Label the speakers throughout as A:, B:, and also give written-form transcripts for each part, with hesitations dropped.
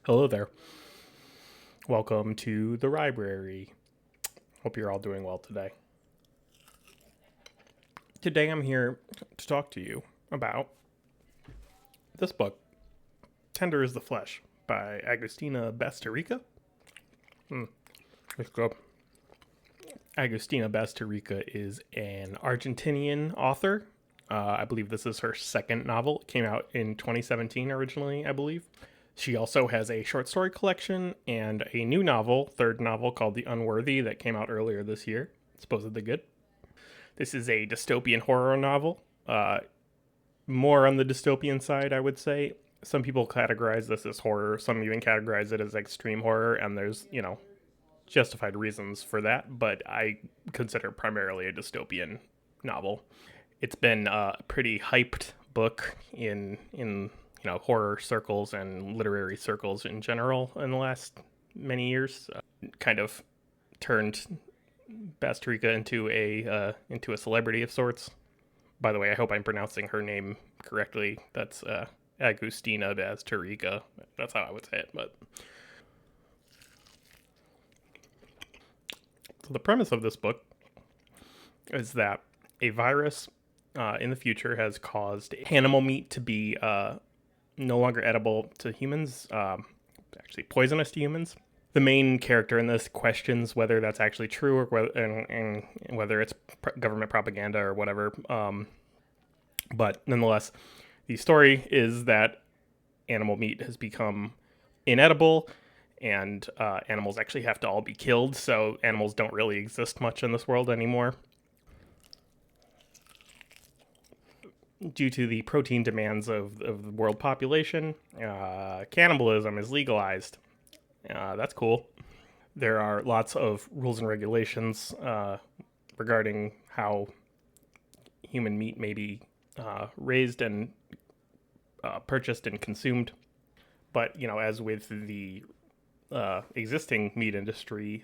A: Hello there. Welcome to the Rybrary. Hope you're all doing well today. Today I'm here to talk to you about this book, Tender is the Flesh, by Agustina Bazterrica. Let's go. Agustina Bazterrica is an Argentinian author. I believe this is her second novel. It came out in 2017 originally, I believe. She also has a short story collection and a new novel, third novel, called The Unworthy that came out earlier this year. Supposedly good. This is a dystopian horror novel. More on the dystopian side, I would say. Some people categorize this as horror. Some even categorize it as extreme horror, and there's, justified reasons for that, but I consider primarily a dystopian novel. It's been a pretty hyped book in horror circles and literary circles in general in the last many years. Kind of turned Bazterrica into a celebrity of sorts. By the way, I hope I'm pronouncing her name correctly. That's Agustina Bazterrica. That's how I would say it. But so the premise of this book is that a virus in the future has caused animal meat to be no longer edible to humans, actually poisonous to humans. The main character in this questions whether that's actually true or whether it's government propaganda or whatever. But nonetheless, the story is that animal meat has become inedible, and animals actually have to all be killed, so animals don't really exist much in this world anymore. Due to the protein demands of the world population, cannibalism is legalized. That's cool. There are lots of rules and regulations regarding how human meat may be raised and purchased and consumed. But, as with the existing meat industry,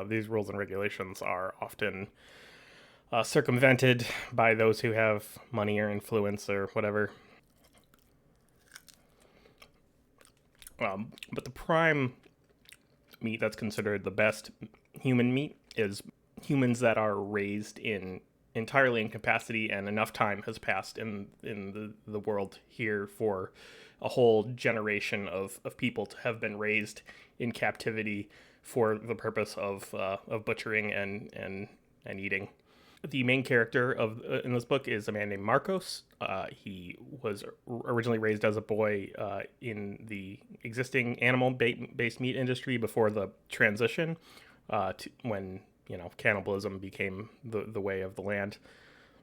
A: these rules and regulations are often circumvented by those who have money or influence or whatever. But the prime meat that's considered the best human meat is humans that are raised entirely in capacity, and enough time has passed in the world here for a whole generation of people to have been raised in captivity for the purpose of butchering and eating. The main character in this book is a man named Marcos. He was originally raised as a boy in the existing animal-based meat industry before the transition when cannibalism became the way of the land.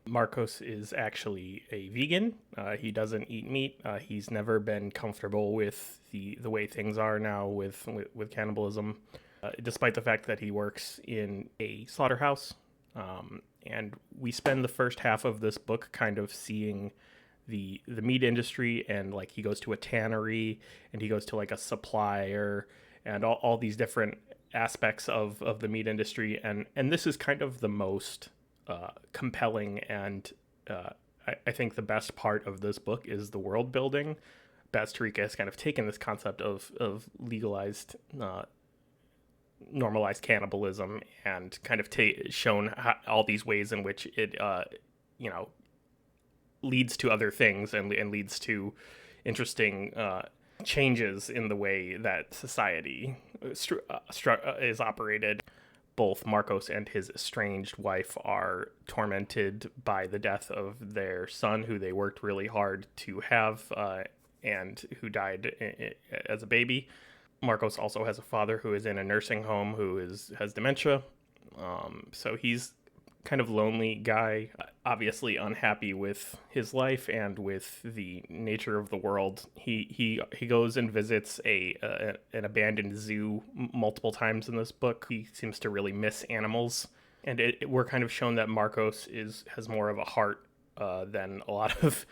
A: Marcos is actually a vegan. He doesn't eat meat. He's never been comfortable with the way things are now with cannibalism, despite the fact that he works in a slaughterhouse. And we spend the first half of this book kind of seeing the meat industry, and like he goes to a tannery and he goes to like a supplier and all these different aspects of the meat industry. And this is kind of the most compelling and I think the best part of this book is the world building. Bazterrica has kind of taken this concept of legalized normalized cannibalism and kind of shown all these ways in which it leads to other things and leads to interesting changes in the way that society is operated. Both Marcos and his estranged wife are tormented by the death of their son, who they worked really hard to have and who died as a baby. Marcos also has a father who is in a nursing home who has dementia. So he's kind of lonely guy, obviously unhappy with his life and with the nature of the world. He goes and visits an abandoned zoo multiple times in this book. He seems to really miss animals, and we're kind of shown that Marcos has more of a heart than a lot of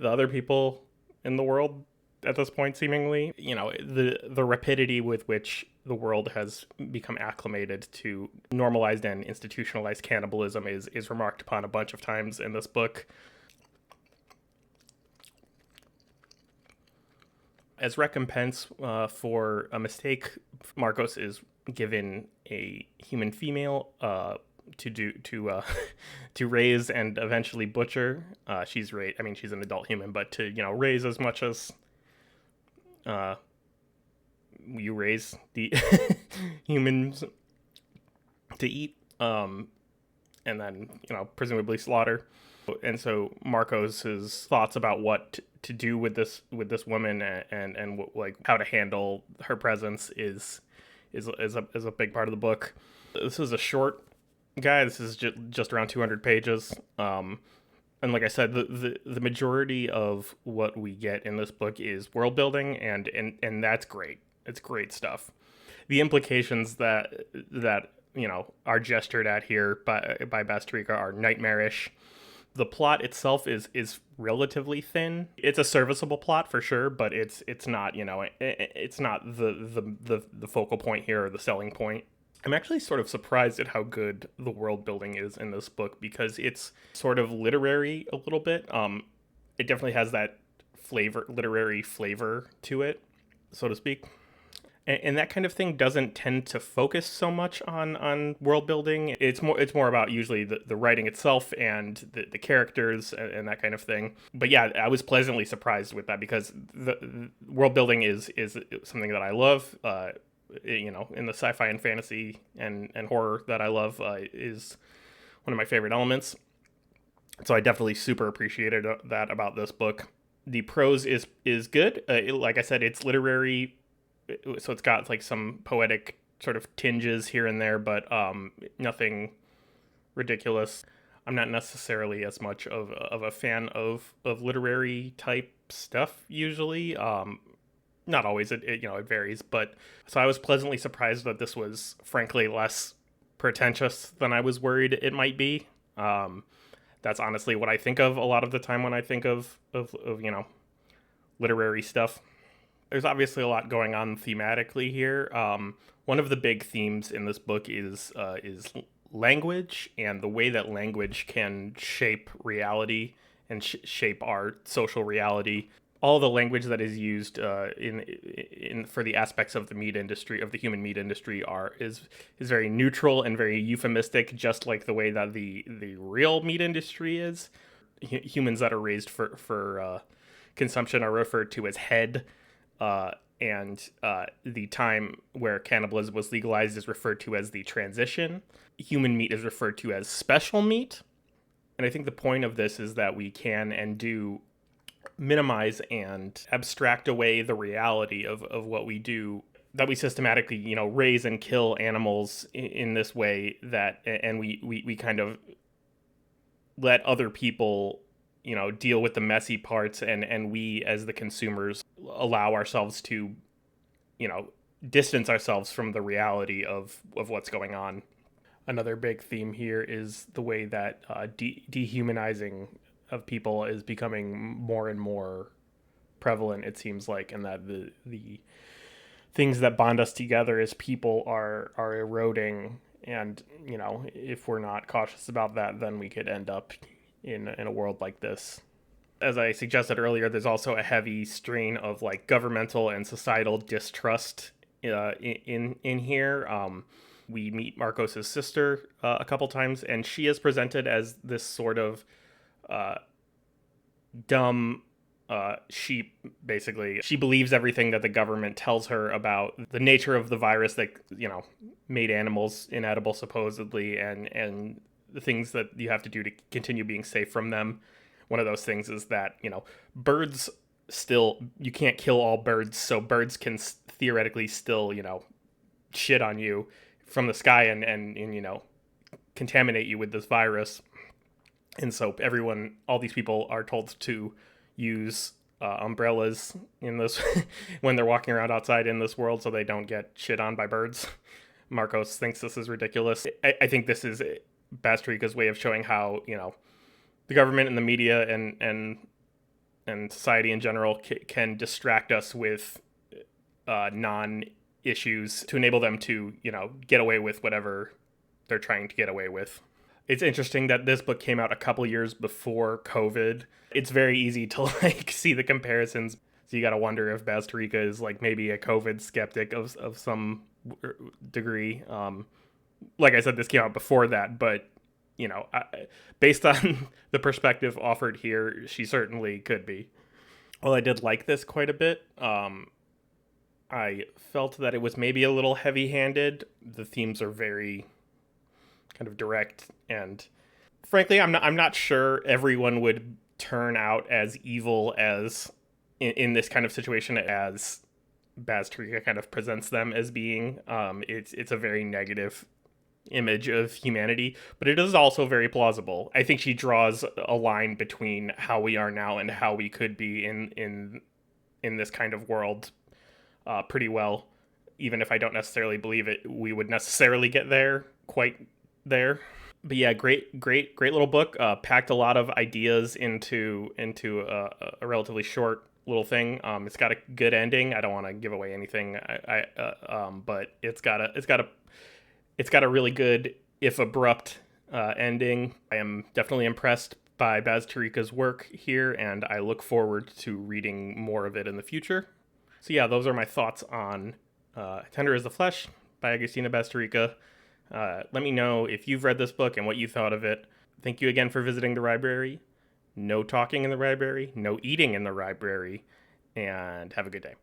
A: the other people in the world at this point, seemingly. The rapidity with which the world has become acclimated to normalized and institutionalized cannibalism is remarked upon a bunch of times in this book. As recompense for a mistake, Marcos is given a human female to do to raise and eventually butcher. She's she's an adult human, but to raise as much as you raise the humans to eat, and then presumably slaughter. And so Marcos's thoughts about what to do with this woman and like how to handle her presence is a big part of the book. This is a short guy. This is just around 200 pages. And like I said, the majority of what we get in this book is world building, and that's great. It's great stuff. The implications that are gestured at here by Bazterrica are nightmarish. The plot itself is relatively thin. It's a serviceable plot for sure, but it's not it's not the focal point here or the selling point. I'm actually sort of surprised at how good the world building is in this book, because it's sort of literary a little bit. It definitely has that literary flavor to it, so to speak. And that kind of thing doesn't tend to focus so much on world building. It's more about usually the writing itself and the characters and that kind of thing. But yeah, I was pleasantly surprised with that, because the world building is something that I love. In the sci-fi and fantasy and horror that I love, is one of my favorite elements. So I definitely super appreciated that about this book. The prose is good. Like I said, it's literary, so it's got like some poetic sort of tinges here and there, but nothing ridiculous. I'm not necessarily as much of a fan of literary type stuff usually. Not always, it varies, but so I was pleasantly surprised that this was frankly less pretentious than I was worried it might be. That's honestly what I think of a lot of the time when I think of literary stuff. There's obviously a lot going on thematically here. One of the big themes in this book is language, and the way that language can shape reality and shape our social reality. All the language that is used in for the aspects of the meat industry, of the human meat industry, is very neutral and very euphemistic, just like the way that the real meat industry is. Humans that are raised for consumption are referred to as head, and the time where cannibalism was legalized is referred to as the transition. Human meat is referred to as special meat. And I think the point of this is that we can and do minimize and abstract away the reality of what we do, that we systematically raise and kill animals in this way, that and we kind of let other people deal with the messy parts, and we as the consumers allow ourselves to distance ourselves from the reality of what's going on. Another big theme here is the way that dehumanizing of people is becoming more and more prevalent, it seems like, and that the things that bond us together as people are eroding, and if we're not cautious about that, then we could end up in a world like this. As I suggested earlier, there's also a heavy strain of like governmental and societal distrust in here. We meet Marcos's sister a couple times, and she is presented as this sort of dumb sheep, basically. She believes everything that the government tells her about the nature of the virus that made animals inedible, supposedly, and the things that you have to do to continue being safe from them. One of those things is that birds still, you can't kill all birds, so birds can theoretically still shit on you from the sky and contaminate you with this virus. And so all these people are told to use umbrellas in this when they're walking around outside in this world, so they don't get shit on by birds. Marcos thinks this is ridiculous. I think this is Bazterrica's way of showing how the government and the media and society in general can distract us with non-issues to enable them to get away with whatever they're trying to get away with. It's interesting that this book came out a couple years before COVID. It's very easy to see the comparisons So you got to wonder if Bazterrica is like maybe a COVID skeptic of some degree. Like I said, this came out before that, but based on the perspective offered here, she certainly could be. Well, I did like this quite a bit. I felt that it was maybe a little heavy-handed. The themes are very kind of direct, and frankly, I'm not sure everyone would turn out as evil as in this kind of situation as Bazterrica kind of presents them as being. It's a very negative image of humanity, but it is also very plausible. I think she draws a line between how we are now and how we could be in this kind of world pretty well. Even if I don't necessarily believe it, we would necessarily get there quite there. But yeah, great little book. Packed a lot of ideas into a relatively short little thing. It's got a good ending. I don't want to give away anything. But it's got a really good, if abrupt, ending. I am definitely impressed by Bazterrica's work here, and I look forward to reading more of it in the future. So yeah, those are my thoughts on Tender as the Flesh by Agustina Bazterrica. Let me know if you've read this book and what you thought of it. Thank you again for visiting the Rybrary. No talking in the Rybrary, no eating in the Rybrary, and have a good day.